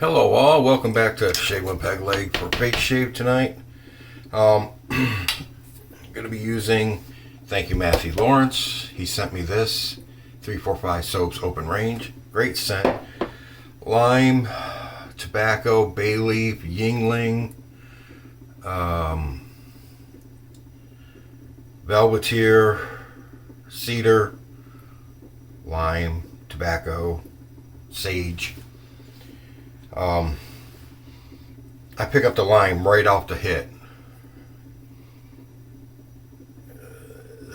Hello all, welcome back to Shea One Peg Leg for Face Shave tonight. I'm going to be using, thank you Matthew Lawrence, he sent me this, 345 Soaps Open Range, great scent, lime, tobacco, bay leaf, Ylang, Vetiver, Cedar, lime, tobacco, sage. I pick up the lime right off the hit.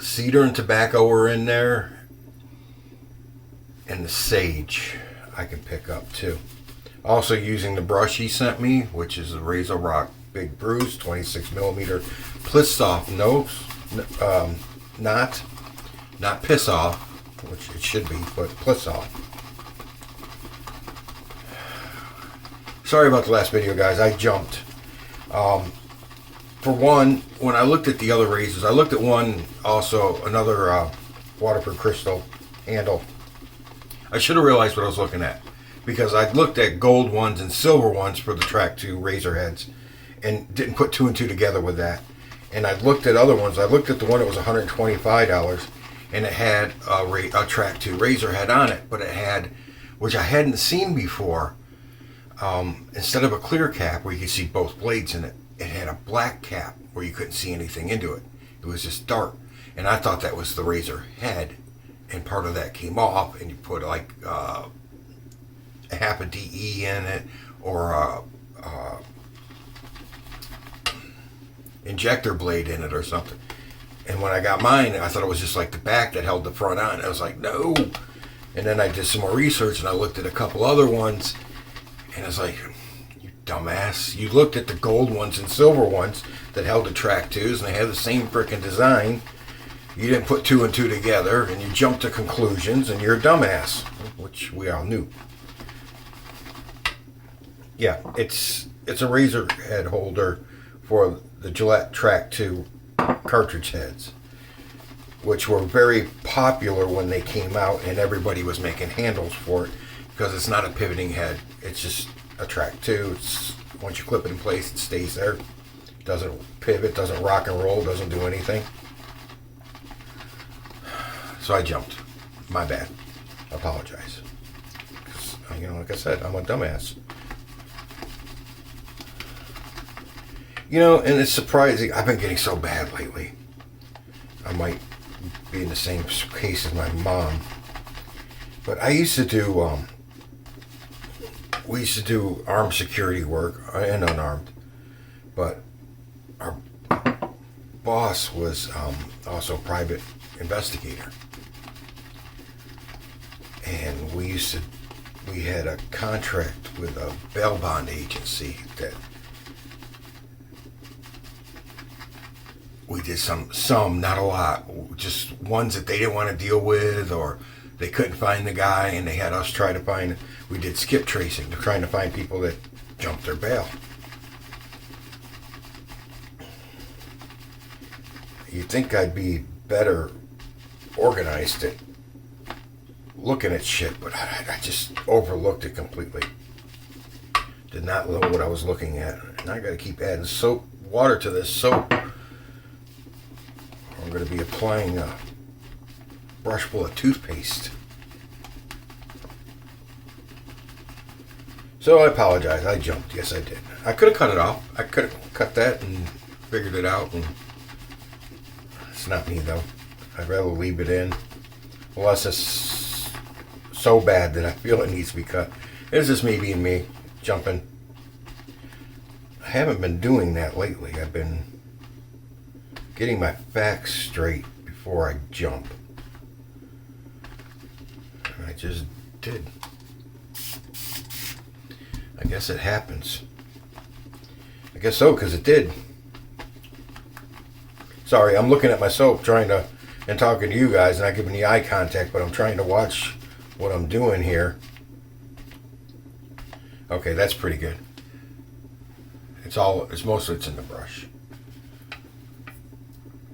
Cedar and tobacco were in there, and the sage I can pick up too. Also using the brush he sent me, which is a Razor Rock Big Bruise 26mm Piss Off nose, not Piss Off, which it should be, but Piss Off. Sorry about the last video, guys. I jumped. For one, when I looked at the other razors, I looked at one also, another waterproof crystal handle. I should have realized what I was looking at, because I looked at gold ones and silver ones for the Track 2 razor heads and didn't put two and two together with that. And I looked at other ones. I looked at the one that was $125 and it had a Track 2 razor head on it, but it had, which I hadn't seen before, instead of a clear cap where you could see both blades in it, it had a black cap where you couldn't see anything into it. It was just dark, and I thought that was the razor head, and part of that came off, and you put like a half a DE in it, or a injector blade in it or something. And when I got mine, I thought it was just like the back that held the front on. I was like, no. And then I did some more research, and I looked at a couple other ones, and I was like, you dumbass. You looked at the gold ones and silver ones that held the Track 2s, and they had the same frickin' design. You didn't put two and two together, and you jumped to conclusions, and you're a dumbass, which we all knew. Yeah, it's a razor head holder for the Gillette Track 2 cartridge heads, which were very popular when they came out, and everybody was making handles for it, because it's not a pivoting head. It's just a Track 2. It's, once you clip it in place, it stays there. It doesn't pivot, doesn't rock and roll, doesn't do anything. So I jumped. My bad. I apologize. Because, like I said, I'm a dumbass. And it's surprising. I've been getting so bad lately. I might be in the same case as my mom. But I used to do, we used to do armed security work, and unarmed. But our boss was also a private investigator. And we had a contract with a bail bond agency that we did some, not a lot, just ones that they didn't want to deal with, or they couldn't find the guy, and they had us try to find. We did skip tracing, trying to find people that jumped their bail. You'd think I'd be better organized at looking at shit, but I just overlooked it completely. Did not know what I was looking at. And I got to keep adding water to this soap. I'm going to be applying a brush full of toothpaste. So I apologize. I jumped. Yes, I did. I could have cut it off. I could have cut that and figured it out. And it's not me, though. I'd rather leave it in. Unless it's so bad that I feel it needs to be cut. It's just me being me, jumping. I haven't been doing that lately. I've been getting my facts straight before I jump. And I just did. I guess it happens. I guess so, because it did. Sorry, I'm looking at my soap and talking to you guys, and not giving the eye contact, but I'm trying to watch what I'm doing here. Okay, that's pretty good. Most of it's in the brush.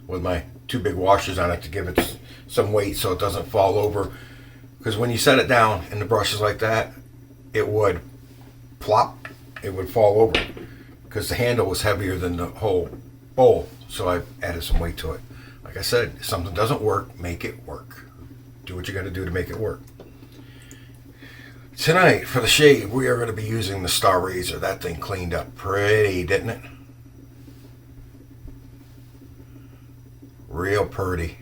With my two big washers on it to give it some weight so it doesn't fall over. Because when you set it down and the brush is like that, it would plop, it would fall over because the handle was heavier than the whole bowl. So I added some weight to it. Like I said, if something doesn't work, make it work. Do what you got to do to make it work. Tonight, for the shave, we are going to be using the Star Razor. That thing cleaned up pretty, didn't it? Real pretty.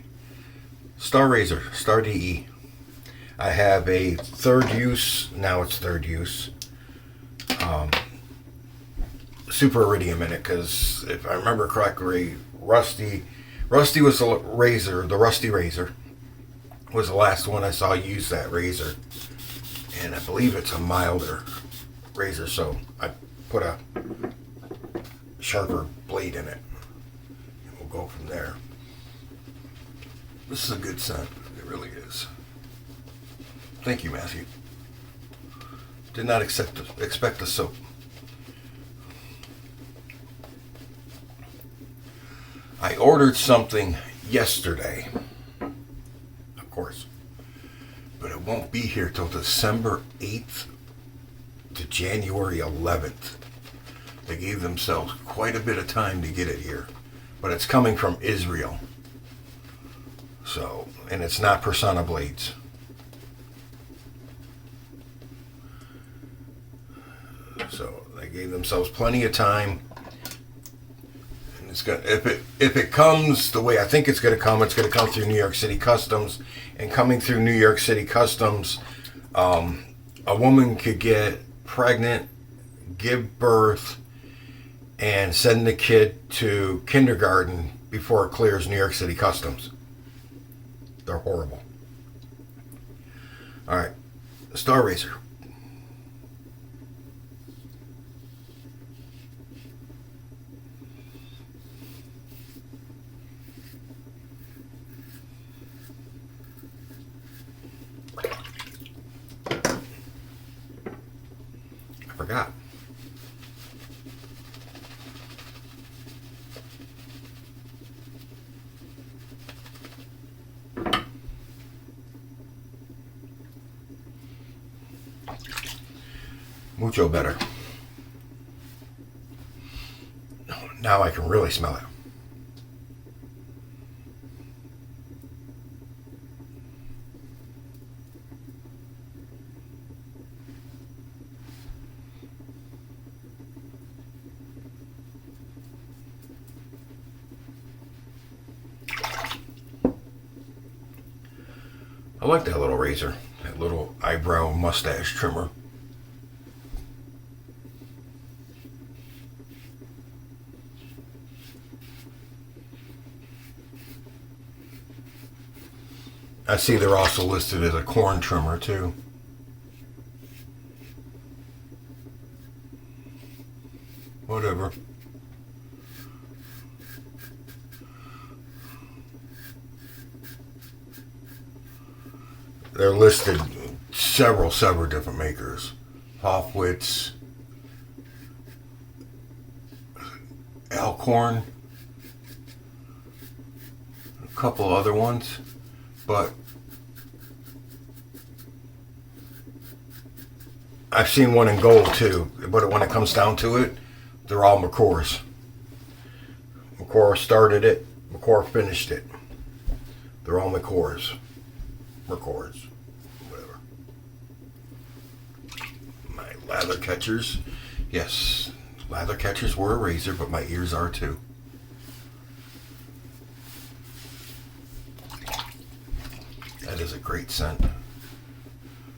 Star Razor, Star DE. I have a third use, now it's third use, Super Iridium in it, because if I remember correctly, Rusty was the razor, the Rusty Razor was the last one I saw use that razor, and I believe it's a milder razor, so I put a sharper blade in it, and we'll go from there. This is a good scent, it really is. Thank you, Matthew. Did not expect the soap. I ordered something yesterday, of course, but it won't be here till December 8th to January 11th. They gave themselves quite a bit of time to get it here, but it's coming from Israel. So, and it's not Persona blades. So they gave themselves plenty of time. And it's gonna, if it comes the way I think it's going to come through New York City Customs. And coming through New York City Customs, a woman could get pregnant, give birth, and send the kid to kindergarten before it clears New York City Customs. They're horrible. All right, Star Razor. I forgot. Mucho better. Now I can really smell it. I like that little razor, that little eyebrow mustache trimmer. I see they're also listed as a corn trimmer too. Whatever. They're listed several different makers. Hofwitz, Alcorn, a couple other ones, but I've seen one in gold too, but when it comes down to it, they're all McCore's. McCore started it, McCore finished it. They're all McCore's. McCore's, whatever. My lather catchers, yes, lather catchers were a razor, but my ears are too. That is a great scent.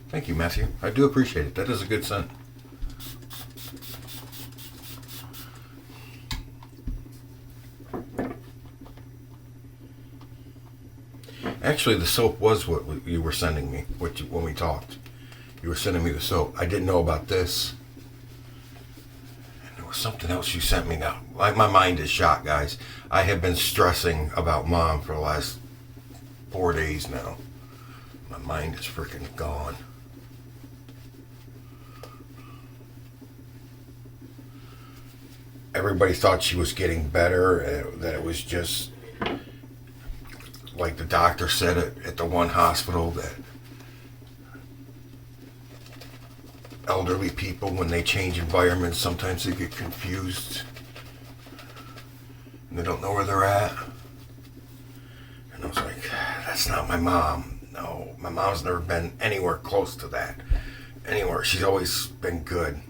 Thank you, Matthew. I do appreciate it. That is a good scent. Actually, the soap was what you were sending me when we talked. You were sending me the soap. I didn't know about this. And there was something else you sent me now. Like, my mind is shot, guys. I have been stressing about Mom for the last 4 days now. My mind is freaking gone. Everybody thought she was getting better, that it was just like the doctor said at the one hospital, that elderly people, when they change environments, sometimes they get confused and they don't know where they're at. And I was like, that's not my mom. No, my mom's never been anywhere close to that. Anywhere. She's always been good.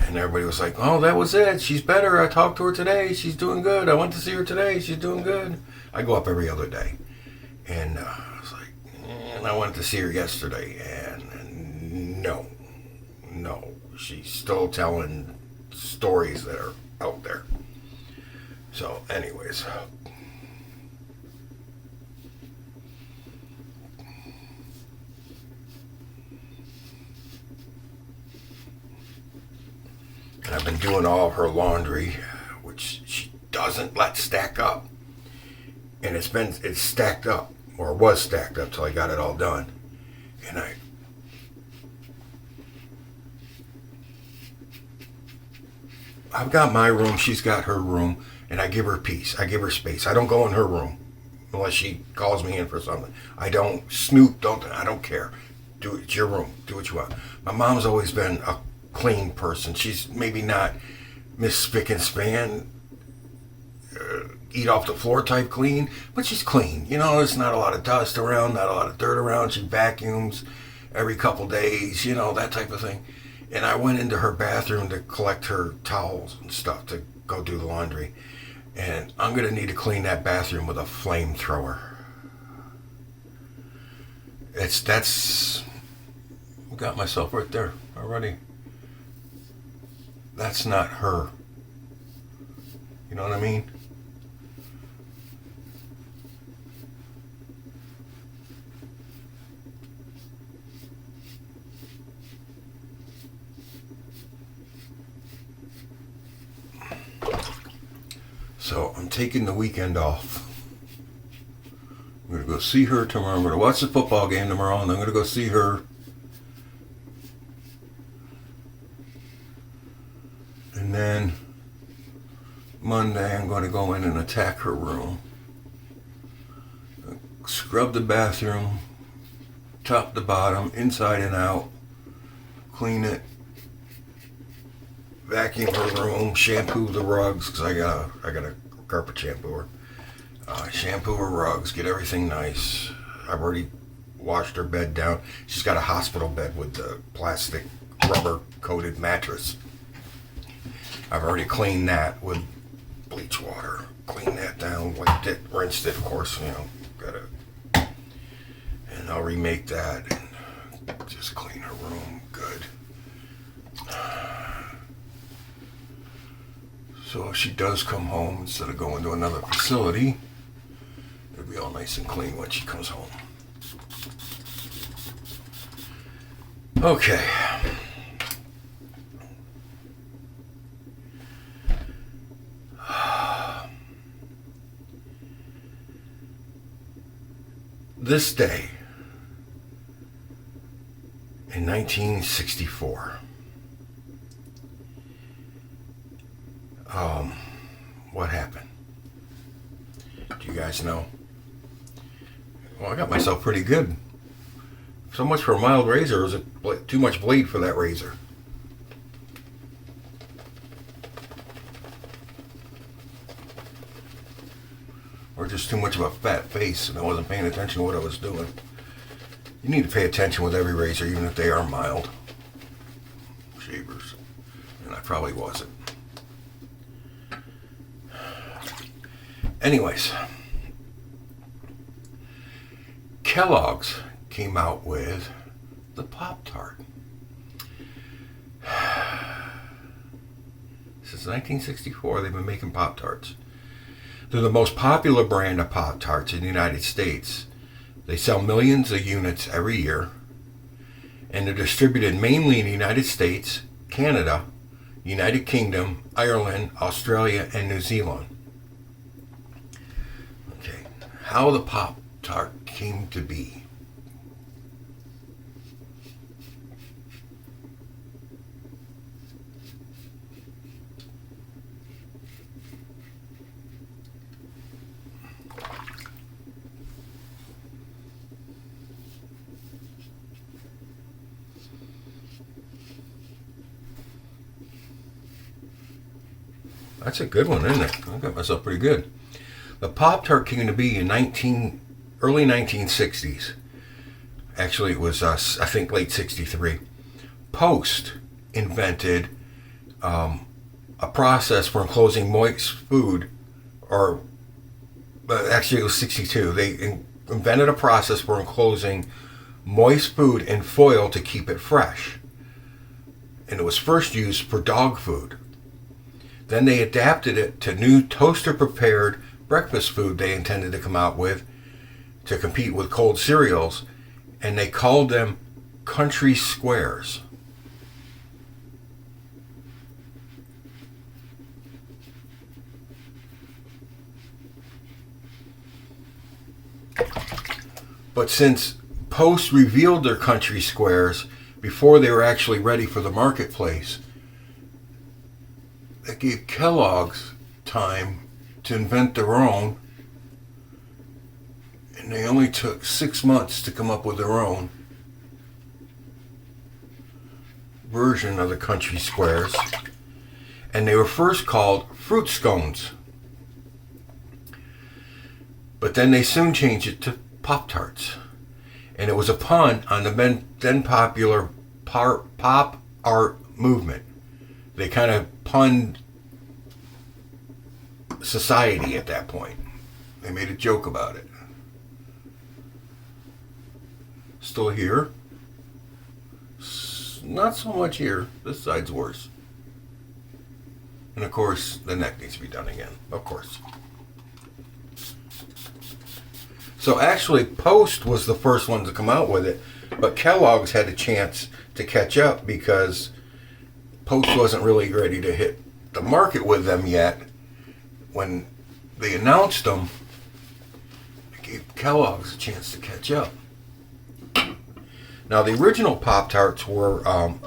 And everybody was like, oh, that was it. She's better. I talked to her today. She's doing good. I went to see her today. She's doing good. I go up every other day. And I was like, and I went to see her yesterday. And no. She's still telling stories that are out there. So, anyways. And I've been doing all of her laundry, which she doesn't let stack up. And it's stacked up, or was stacked up till I got it all done. And I've got my room, she's got her room, and I give her peace. I give her space. I don't go in her room unless she calls me in for something. I don't snoop, I don't care. It's your room. Do what you want. My mom's always been a clean person. She's maybe not Miss Spick and Span, eat off the floor type clean, but she's clean. You know, there's not a lot of dust around, not a lot of dirt around. She vacuums every couple days, you know, that type of thing. And I went into her bathroom to collect her towels and stuff to go do the laundry. And I'm going to need to clean that bathroom with a flamethrower. That's got myself right there already. That's not her. You know what I mean? So I'm taking the weekend off. I'm going to go see her tomorrow. I'm going to watch the football game tomorrow, and I'm going to go see her. And then Monday, I'm going to go in and attack her room. Scrub the bathroom, top to bottom, inside and out. Clean it. Vacuum her room. Shampoo the rugs, because I got a carpet shampooer. Shampoo her rugs. Get everything nice. I've already washed her bed down. She's got a hospital bed with the plastic rubber coated mattress. I've already cleaned that with bleach water. Cleaned that down, wiped it, rinsed it, of course, you know, and I'll remake that and just clean her room good. So if she does come home, instead of going to another facility, it'll be all nice and clean when she comes home. Okay. This day, in 1964, what happened? Do you guys know? Well, I got myself pretty good. So much for a mild razor. Was it too much blade for that razor? Or just too much of a fat face and I wasn't paying attention to what I was doing. You need to pay attention with every razor, even if they are mild shavers. And I probably wasn't. Anyways, Kellogg's came out with the Pop-Tart. Since 1964, they've been making Pop-Tarts. They're the most popular brand of Pop-Tarts in the United States. They sell millions of units every year, and they're distributed mainly in the United States, Canada, United Kingdom, Ireland, Australia, and New Zealand. Okay, how the Pop-Tart came to be. That's a good one, isn't it? I got myself pretty good. The Pop-Tart came to be in early 1960s. Actually, it was, I think, late 63. Post invented a process for enclosing moist food, or actually it was 62. They invented a process for enclosing moist food in foil to keep it fresh. And it was first used for dog food. Then they adapted it to new toaster-prepared breakfast food they intended to come out with to compete with cold cereals, and they called them Country Squares. But since Post revealed their Country Squares before they were actually ready for the marketplace, that gave Kellogg's time to invent their own, and they only took 6 months to come up with their own version of the Country Squares, and they were first called Fruit Scones, but then they soon changed it to Pop-Tarts, and it was a pun on the then popular pop art movement. They kind of punned society at that point. They made a joke about it. Still here. Not so much here. This side's worse. And of course, the neck needs to be done again. Of course. So actually, Post was the first one to come out with it, but Kellogg's had a chance to catch up because Post wasn't really ready to hit the market with them yet. When they announced them, it gave Kellogg's a chance to catch up. Now, the original Pop-Tarts were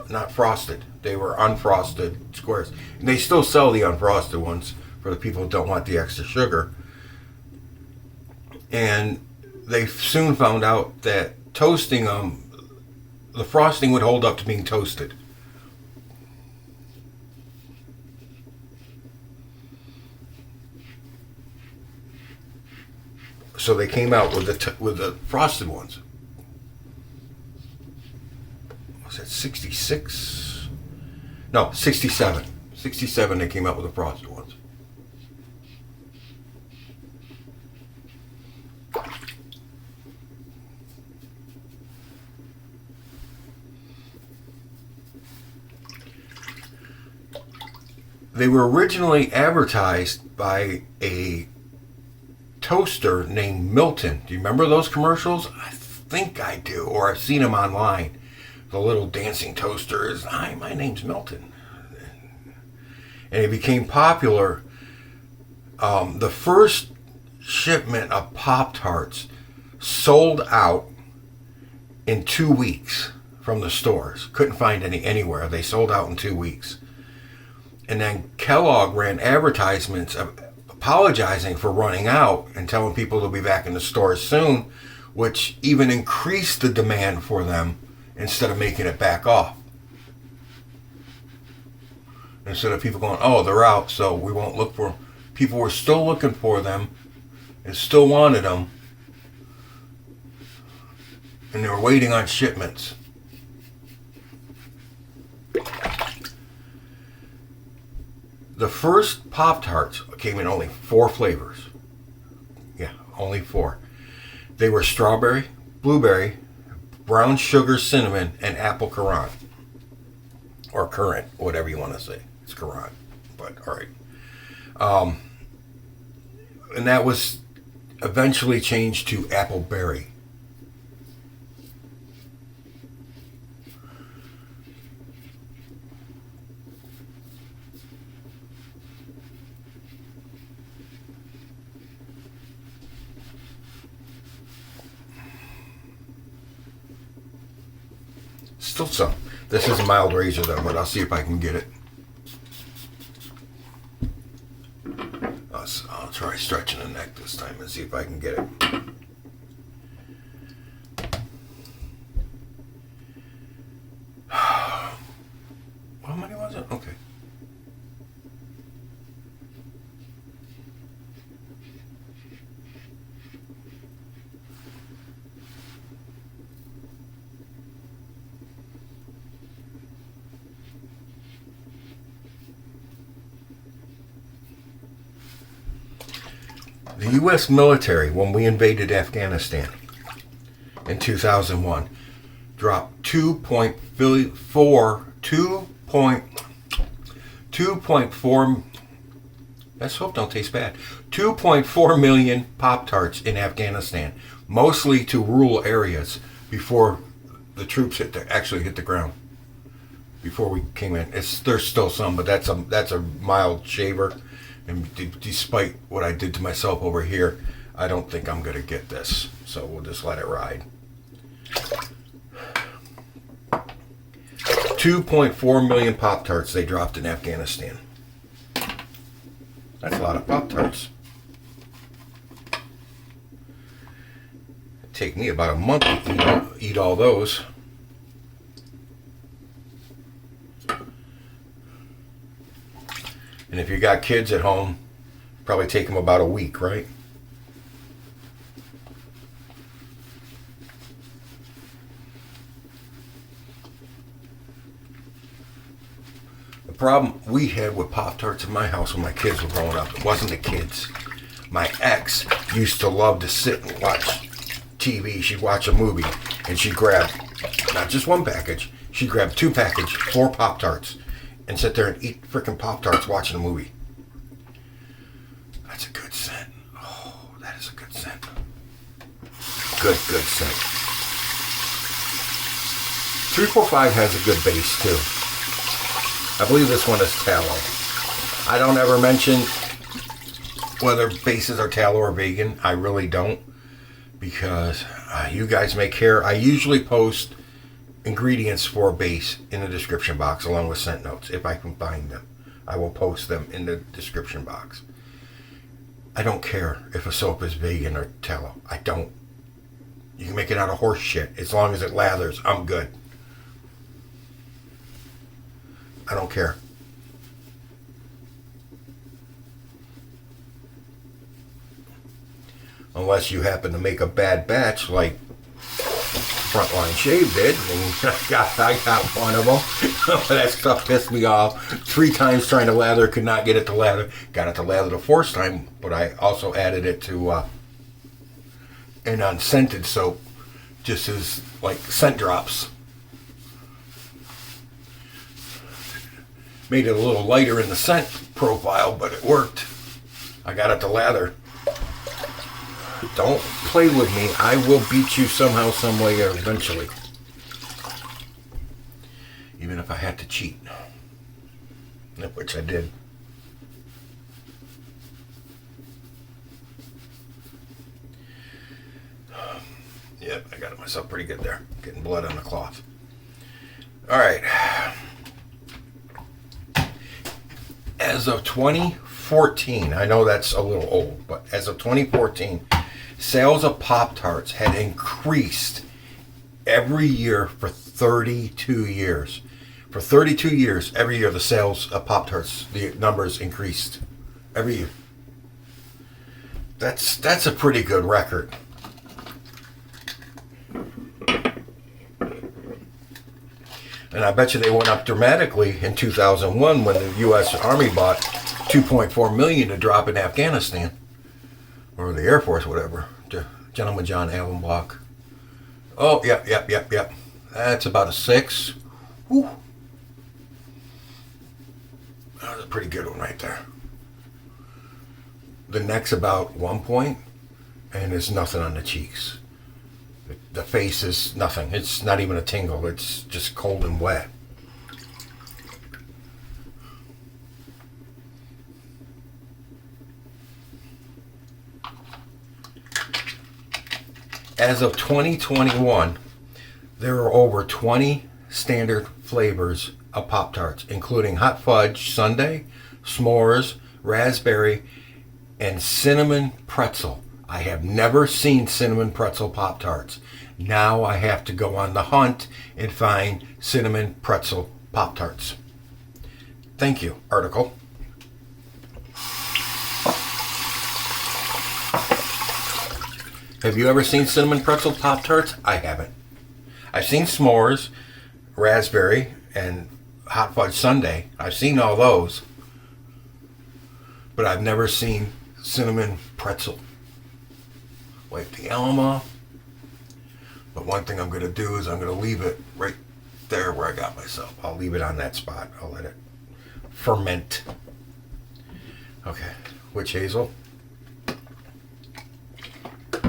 not frosted. They were unfrosted squares. And they still sell the unfrosted ones for the people who don't want the extra sugar. And they soon found out that toasting them, the frosting would hold up to being toasted. So they came out with the frosted ones. Was that 66? No, 67. 67 they came out with the frosted ones. They were originally advertised by a toaster named Milton. Do you remember those commercials? I think I do, or I've seen them online. The little dancing toasters. Hi, my name's Milton. And it became popular. The first shipment of Pop-Tarts sold out in 2 weeks from the stores. Couldn't find any anywhere. They sold out in 2 weeks. And then Kellogg ran advertisements apologizing for running out and telling people they'll be back in the stores soon, which even increased the demand for them instead of making it back off. Instead of people going, oh, they're out, so we won't look for them. People were still looking for them and still wanted them. And they were waiting on shipments. The first Pop-Tarts came in only 4 flavors. Yeah, only 4. They were strawberry, blueberry, brown sugar cinnamon, and apple currant. Or currant, whatever you want to say. It's currant, but alright. And that was eventually changed to apple berry. Still some. This is a mild razor though, but I'll see if I can get it. I'll try stretching the neck this time and see if I can get it. How many was it? Okay. The U.S. military, when we invaded Afghanistan in 2001, dropped 2.4. Let's hope don't taste bad. 2.4 million Pop-Tarts in Afghanistan, mostly to rural areas before the troops actually hit the ground. Before we came in, there's still some, but that's a mild shaver. And despite what I did to myself over here, I don't think I'm gonna get this. So we'll just let it ride. 2.4 million Pop-Tarts they dropped in Afghanistan. That's a lot of Pop-Tarts. It'd take me about a month to eat all those. And if you got kids at home, probably take them about a week, right? The problem we had with Pop-Tarts in my house when my kids were growing up, it wasn't the kids. My ex used to love to sit and watch TV. She'd watch a movie, and she'd grab not just one package, she'd grab 2 packages, 4 Pop-Tarts, and sit there and eat frickin' Pop-Tarts watching a movie. That's a good scent. Oh, that is a good scent. Good scent. 345 has a good base too. I believe this one is tallow. I don't ever mention whether bases are tallow or vegan. I really don't, because you guys may care. I usually post ingredients for a base in the description box along with scent notes. If I can find them, I will post them in the description box. I don't care if a soap is vegan or tallow. I don't. You can make it out of horse shit. As long as it lathers, I'm good. I don't care. Unless you happen to make a bad batch like Frontline Shave did, and I got one of them. That stuff pissed me off. 3 times trying to lather, could not get it to lather. Got it to lather the 4th time, but I also added it to an unscented soap, just as like scent drops. Made it a little lighter in the scent profile, but it worked. I got it to lather. Don't play with me. I will beat you somehow, some way, eventually. Even if I had to cheat. Which I did. Yep, I got it myself pretty good there. Getting blood on the cloth. Alright. As of 2014, I know that's a little old, but as of 2014, sales of Pop-Tarts had increased every year for 32 years. For 32 years, every year the sales of Pop-Tarts, the numbers increased. Every year. That's a pretty good record. And I bet you they went up dramatically in 2001 when the U.S. Army bought 2.4 million to drop in Afghanistan. Or the Air Force, whatever. Gentleman John Allen Block. Oh, yep. That's about a 6. Whew. That was a pretty good one right there. The neck's about 1 point, and there's nothing on the cheeks. The face is nothing. It's not even a tingle. It's just cold and wet. As of 2021, there are over 20 standard flavors of Pop-Tarts, including hot fudge sundae, s'mores, raspberry, and cinnamon pretzel. I have never seen cinnamon pretzel Pop-Tarts. Now I have to go on the hunt and find cinnamon pretzel Pop-Tarts. Thank you, article. Have you ever seen cinnamon pretzel Pop-Tarts? I haven't. I've seen s'mores, raspberry, and hot fudge sundae. I've seen all those. But I've never seen cinnamon pretzel wipe the alum off. But one thing I'm going to do is I'm going to leave it right there where I got myself. I'll leave it on that spot. I'll let it ferment. Okay, witch hazel.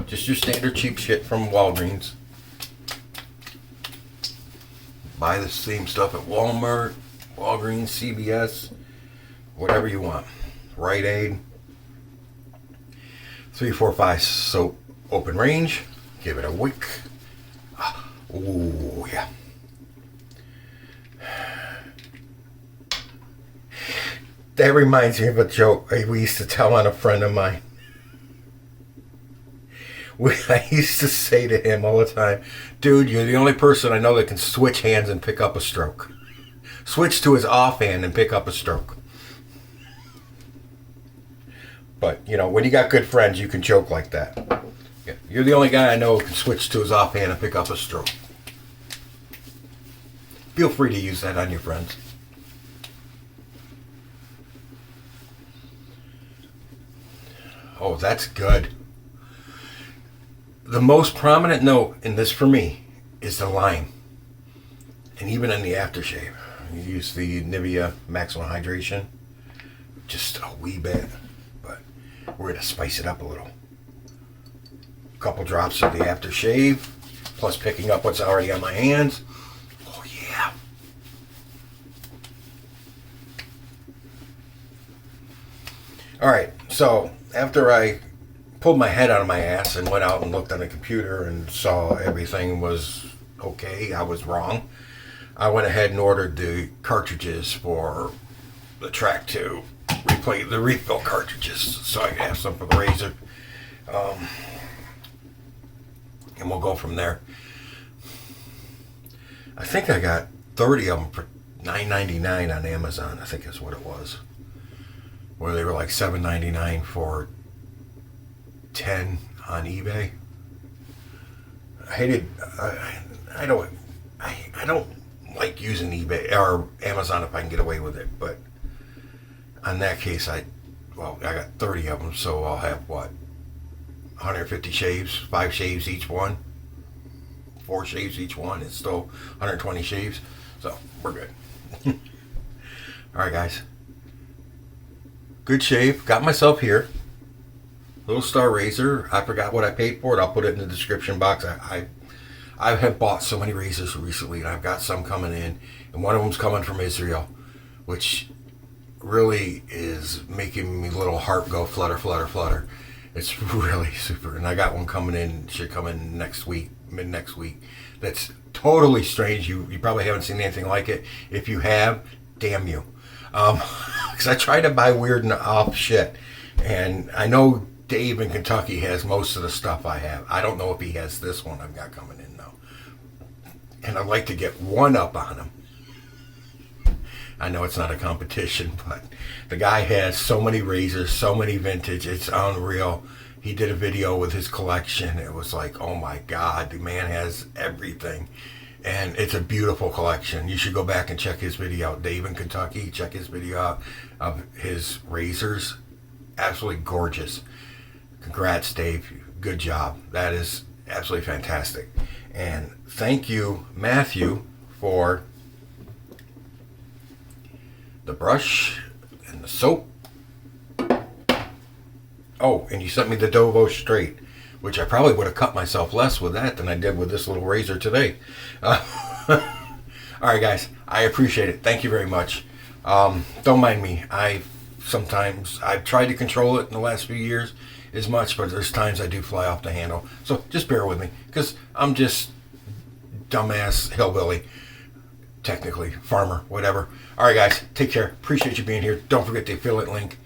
Just your standard cheap shit from Walgreens. Buy the same stuff at Walmart, Walgreens, CVS, whatever you want. Rite Aid. 345 soap open range. Give it a wick. Ooh, yeah. That reminds me of a joke we used to tell on a friend of mine. I used to say to him all the time, dude, you're the only person I know that can switch hands and pick up a stroke. Switch to his offhand and pick up a stroke. But, you know, when you got good friends, you can joke like that. Yeah, you're the only guy I know who can switch to his offhand and pick up a stroke. Feel free to use that on your friends. Oh, that's good. The most prominent note in this for me is the lime. And even in the aftershave. You use the Nivea Maximum Hydration. Just a wee bit. But we're going to spice it up a little. A couple drops of the aftershave. Plus picking up what's already on my hands. Oh yeah. Alright, so after I pulled my head out of my ass and went out and looked on the computer and saw everything was okay, I was wrong. I went ahead and ordered the cartridges for the Track 2, the refill cartridges, so I can have some for the razor. And we'll go from there. I think I got 30 of them for $9.99 on Amazon, I think is what it was. Where they were like $7.99 for 10 on eBay. I don't like using eBay or Amazon if I can get away with it, but on that case I got 30 of them, so I'll have 150 shaves, 5 shaves each one, 4 shaves each one. It's still 120 shaves, so we're good. Alright guys, good shave. Got myself here. Little Star razor. I forgot what I paid for it. I'll put it in the description box. I have bought so many razors recently, and I've got some coming in, and one of them's coming from Israel, which really is making me little heart go flutter, flutter, flutter. It's really super. And I got one coming in, should come in next week, mid next week. That's totally strange. You probably haven't seen anything like it. If you have, damn you. Because I try to buy weird and off shit, and I know Dave in Kentucky has most of the stuff I have. I don't know if he has this one I've got coming in though. And I'd like to get one up on him. I know it's not a competition, but the guy has so many razors, so many vintage, it's unreal. He did a video with his collection. It was like, oh my God, the man has everything. And it's a beautiful collection. You should go back and check his video out. Dave in Kentucky, check his video out of his razors. Absolutely gorgeous. Congrats, Dave. Good job. That is absolutely fantastic. And thank you, Matthew, for the brush and the soap. Oh, and you sent me the Dovo straight, which I probably would have cut myself less with that than I did with this little razor today. All right, guys. I appreciate it. Thank you very much. Don't mind me. I've tried to control it in the last few years as much, but there's times I do fly off the handle. So just bear with me, because I'm just dumbass hillbilly, technically farmer, whatever. All right, guys, take care. Appreciate you being here. Don't forget the affiliate link.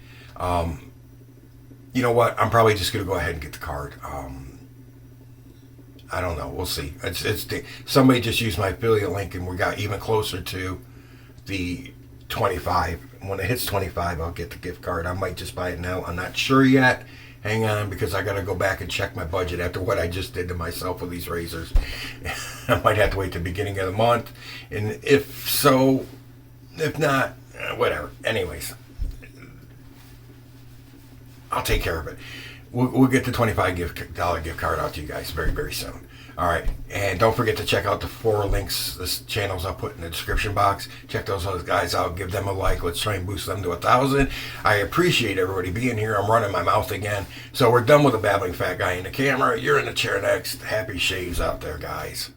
You know what? I'm probably just gonna go ahead and get the card. I don't know. We'll see. Somebody just used my affiliate link, and we got even closer to the 25. When it hits 25, I'll get the gift card. I might just buy it now. I'm not sure yet. Hang on, because I got to go back and check my budget after what I just did to myself with these razors. I might have to wait till the beginning of the month. And if so, if not, whatever. Anyways, I'll take care of it. we'll get the $25 gift card out to you guys very, very soon. All right, and don't forget to check out the 4 links, the channels I'll put in the description box. Check those guys out. Give them a like. Let's try and boost them to 1,000. I appreciate everybody being here. I'm running my mouth again. So we're done with the babbling fat guy in the camera. You're in the chair next. Happy shaves out there, guys.